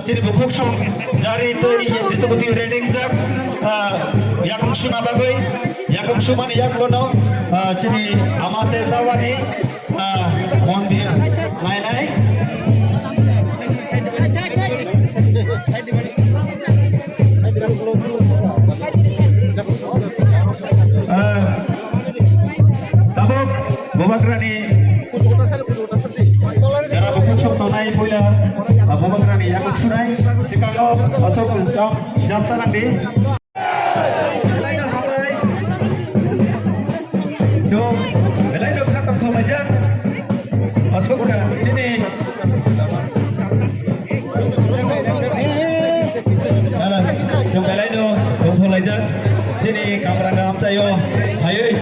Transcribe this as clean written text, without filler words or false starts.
jadi bukuk song jari itu bukti reading jak yakum suna bagoy yakum suman yak lono jadi amate tawani mondi nai nai tabuk bobakrani jara bukuk song tonai poila bobakrani yakum sunai sikago asok jam tanang di jo belai dok kata kau aja asok ka sini ala jo belai dok kau aja sini kamera ngam tayo ayo